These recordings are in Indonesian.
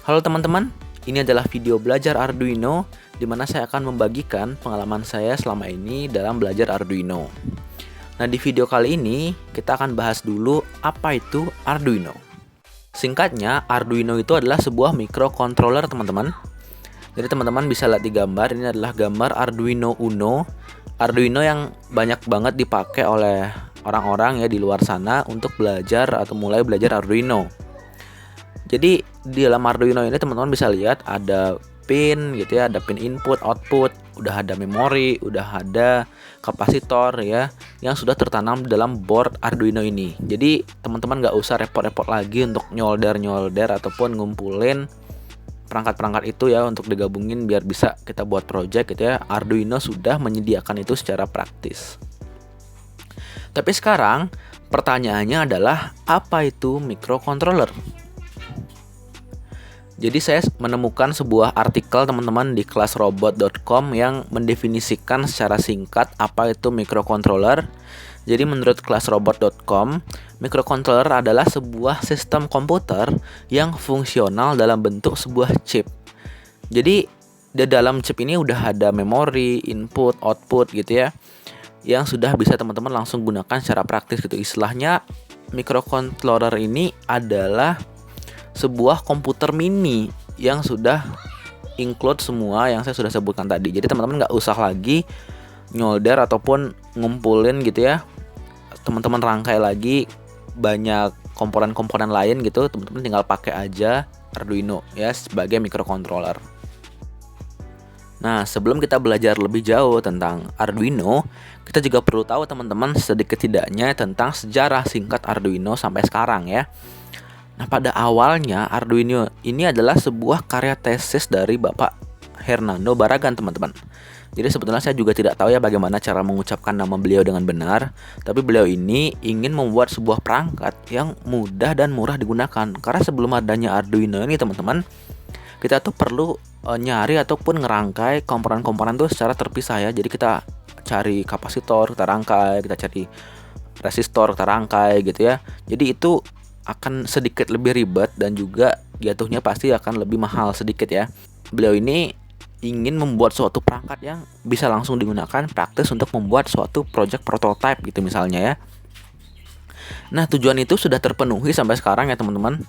Halo teman-teman, ini adalah video belajar Arduino di mana saya akan membagikan pengalaman saya selama ini dalam belajar Arduino. Nah, di video kali ini kita akan bahas dulu apa itu Arduino. Singkatnya, Arduino itu adalah sebuah microcontroller, teman-teman. Jadi teman-teman bisa lihat di gambar, ini adalah gambar Arduino Uno. Arduino yang banyak banget dipakai oleh orang-orang ya di luar sana untuk belajar atau mulai belajar Arduino. Jadi di dalam Arduino ini teman-teman bisa lihat ada pin gitu ya, ada pin input, output, udah ada memori, udah ada kapasitor ya yang sudah tertanam dalam board Arduino ini. Jadi teman-teman nggak usah repot-repot lagi untuk nyolder ataupun ngumpulin perangkat-perangkat itu ya untuk digabungin biar bisa kita buat project gitu ya. Arduino sudah menyediakan itu secara praktis. Tapi sekarang pertanyaannya adalah apa itu microcontroller? Jadi saya menemukan sebuah artikel teman-teman di classrobot.com yang mendefinisikan secara singkat apa itu microcontroller. Jadi menurut classrobot.com, microcontroller adalah sebuah sistem komputer yang fungsional dalam bentuk sebuah chip. Jadi di dalam chip ini udah ada memori, input, output gitu ya, yang sudah bisa teman-teman langsung gunakan secara praktis gitu. Istilahnya microcontroller ini adalah sebuah komputer mini yang sudah include semua yang saya sudah sebutkan tadi. Jadi teman-teman nggak usah lagi nyolder ataupun ngumpulin gitu ya. Teman-teman rangkai lagi banyak komponen-komponen lain gitu. Teman-teman tinggal pakai aja Arduino ya sebagai microcontroller. Nah, sebelum kita belajar lebih jauh tentang Arduino, kita juga perlu tahu teman-teman sedikit tidaknya tentang sejarah singkat Arduino sampai sekarang ya. Nah, pada awalnya Arduino ini adalah sebuah karya tesis dari Bapak Hernando Barragan, teman-teman. Jadi sebetulnya saya juga tidak tahu ya bagaimana cara mengucapkan nama beliau dengan benar, tapi beliau ini ingin membuat sebuah perangkat yang mudah dan murah digunakan. Karena sebelum adanya Arduino ini, teman-teman, kita tuh perlu nyari ataupun ngerangkai komponen-komponen tuh secara terpisah ya. Jadi kita cari kapasitor, kita rangkai, kita cari resistor, kita rangkai gitu ya. Jadi itu akan sedikit lebih ribet dan juga jatuhnya pasti akan lebih mahal sedikit ya. Beliau ini ingin membuat suatu perangkat yang bisa langsung digunakan praktis untuk membuat suatu project prototype gitu misalnya ya. Nah, tujuan itu sudah terpenuhi sampai sekarang ya teman-teman.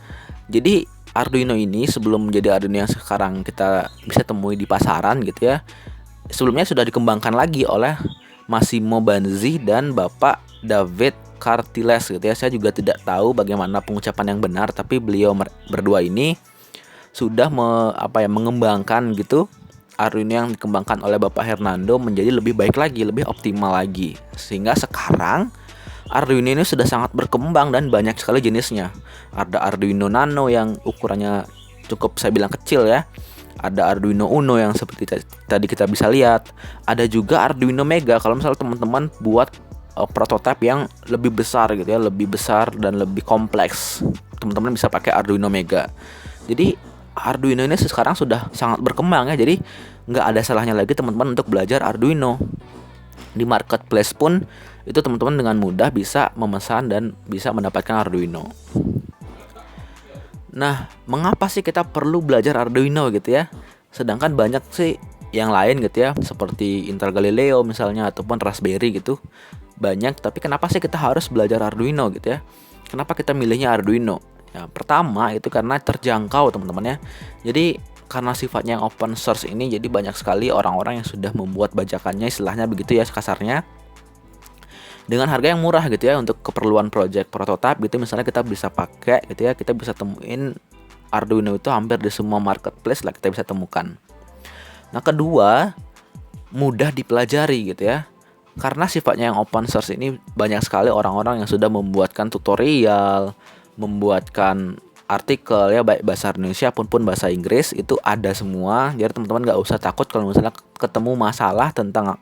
Jadi Arduino ini sebelum menjadi Arduino yang sekarang kita bisa temui di pasaran gitu ya, sebelumnya sudah dikembangkan lagi oleh Massimo Banzi dan Bapak David Cartiles gitu ya. Saya juga tidak tahu bagaimana pengucapan yang benar, tapi beliau berdua ini sudah mengembangkan gitu Arduino yang dikembangkan oleh Bapak Hernando menjadi lebih baik lagi, lebih optimal lagi. Sehingga sekarang Arduino ini sudah sangat berkembang dan banyak sekali jenisnya. Ada Arduino Nano yang ukurannya cukup saya bilang kecil ya. Ada Arduino Uno yang seperti tadi kita bisa lihat. Ada juga Arduino Mega kalau misalnya teman-teman buat prototipe yang lebih besar gitu ya, lebih besar dan lebih kompleks. Teman-teman bisa pakai Arduino Mega. Jadi Arduino ini sekarang sudah sangat berkembang ya. Jadi nggak ada salahnya lagi teman-teman untuk belajar Arduino. Di marketplace pun itu teman-teman dengan mudah bisa memesan dan bisa mendapatkan Arduino. Nah, mengapa sih kita perlu belajar Arduino gitu ya? Sedangkan banyak sih yang lain gitu ya, seperti Intel Galileo misalnya ataupun Raspberry gitu. Banyak, tapi kenapa sih kita harus belajar Arduino gitu ya? Kenapa kita milihnya Arduino? Ya, pertama itu karena terjangkau teman-teman ya. Jadi karena sifatnya yang open source ini, jadi banyak sekali orang-orang yang sudah membuat bajakannya, istilahnya begitu ya kasarnya, dengan harga yang murah gitu ya untuk keperluan project prototype gitu. Misalnya kita bisa pakai gitu ya, kita bisa temuin Arduino itu hampir di semua marketplace lah kita bisa temukan. Nah, kedua, mudah dipelajari gitu ya. Karena sifatnya yang open source ini banyak sekali orang-orang yang sudah membuatkan tutorial, membuatkan artikel ya, baik bahasa Indonesia pun bahasa Inggris, itu ada semua. Jadi teman-teman nggak usah takut kalau misalnya ketemu masalah tentang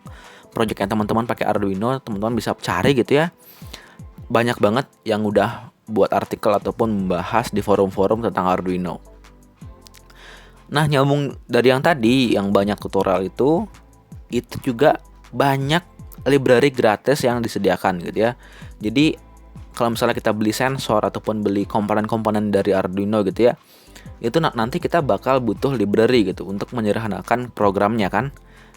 project yang teman-teman pakai Arduino, teman-teman bisa cari gitu ya. Banyak banget yang udah buat artikel ataupun membahas di forum-forum tentang Arduino. Nah, nyambung dari yang tadi, yang banyak tutorial itu juga banyak library gratis yang disediakan gitu ya. Jadi kalau misalnya kita beli sensor ataupun beli komponen-komponen dari Arduino gitu ya, itu nanti kita bakal butuh library gitu untuk menyederhanakan programnya kan.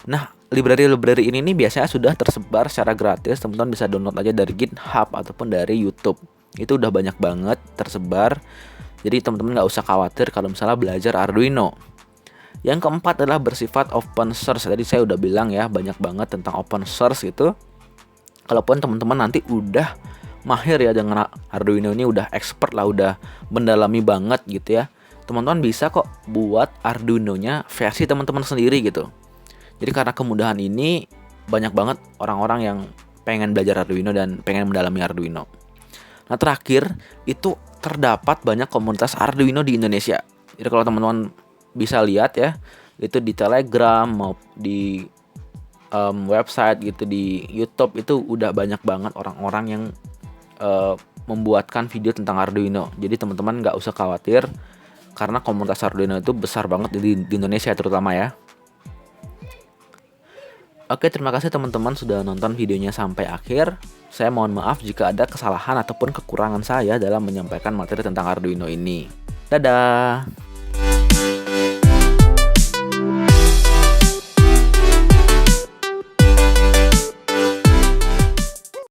Nah, library-library ini nih biasanya sudah tersebar secara gratis, teman-teman bisa download aja dari GitHub ataupun dari YouTube. Itu udah banyak banget tersebar. Jadi teman-teman nggak usah khawatir kalau misalnya belajar Arduino. Yang keempat adalah bersifat open source. Tadi saya udah bilang ya, banyak banget tentang open source itu. Kalaupun teman-teman nanti udah mahir ya dengan Arduino ini, udah expert lah, udah mendalami banget gitu ya, teman-teman bisa kok buat Arduino-nya versi teman-teman sendiri gitu. Jadi karena kemudahan ini, banyak banget orang-orang yang pengen belajar Arduino dan pengen mendalami Arduino. Nah, terakhir itu terdapat banyak komunitas Arduino di Indonesia. Jadi kalau teman-teman bisa lihat ya, itu di Telegram mau di website gitu, di YouTube itu udah banyak banget orang-orang yang membuatkan video tentang Arduino. Jadi teman-teman nggak usah khawatir karena komunitas Arduino itu besar banget di Indonesia terutama ya. Oke, terima kasih teman-teman sudah nonton videonya sampai akhir. Saya mohon maaf jika ada kesalahan ataupun kekurangan saya dalam menyampaikan materi tentang Arduino ini. Dadah.